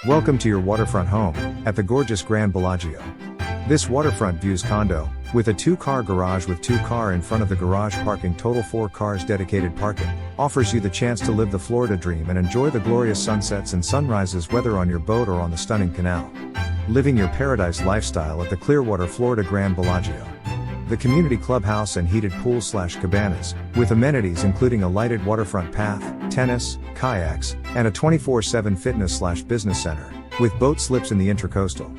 Welcome to your waterfront home, at the gorgeous Grand Bellagio. This waterfront views condo, with a 2-car garage with 2-car in front of the garage parking total 4 cars dedicated parking, offers you the chance to live the Florida dream and enjoy the glorious sunsets and sunrises whether on your boat or on the stunning canal. Living your paradise lifestyle at the Clearwater, Florida Grand Bellagio. The community clubhouse and heated pool/cabanas, with amenities including a lighted waterfront path, tennis, kayaks, and a 24/7 fitness/business center, with boat slips in the intracoastal.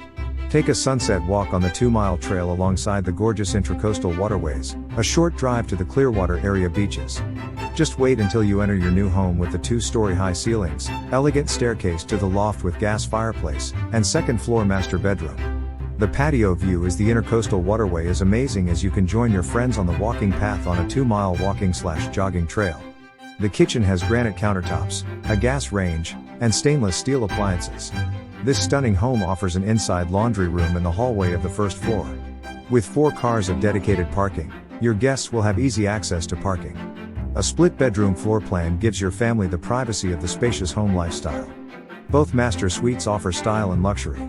Take a sunset walk on the 2-mile trail alongside the gorgeous intracoastal waterways, a short drive to the Clearwater area beaches. Just wait until you enter your new home with the 2-story high ceilings, elegant staircase to the loft with gas fireplace, and 2nd floor master bedroom. The patio view as the intercoastal waterway is amazing as you can join your friends on the walking path on a 2-mile walking/jogging trail. The kitchen has granite countertops, a gas range, and stainless steel appliances. This stunning home offers an inside laundry room in the hallway of the 1st floor. With 4 cars of dedicated parking, your guests will have easy access to parking. A split bedroom floor plan gives your family the privacy of the spacious home lifestyle. Both master suites offer style and luxury.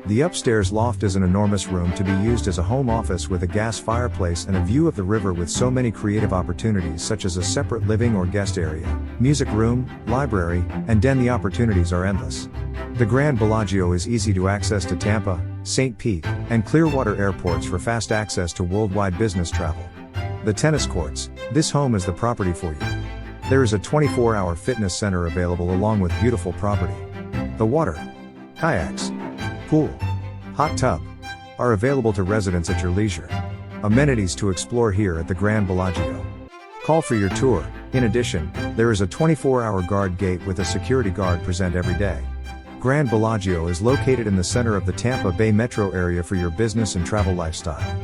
The upstairs loft is an enormous room to be used as a home office with a gas fireplace and a view of the river with so many creative opportunities such as a separate living or guest area, music room, library, and den. The opportunities are endless. The Grand Bellagio is easy to access to Tampa, St. Pete, and Clearwater airports for fast access to worldwide business travel. The tennis courts, this home is the property for you. There is a 24-hour fitness center available along with beautiful property. The water, kayaks, pool, hot tub, are available to residents at your leisure. Amenities to explore here at the Grand Bellagio. Call for your tour. In addition, there is a 24-hour guard gate with a security guard present every day. Grand Bellagio is located in the center of the Tampa Bay metro area for your business and travel lifestyle.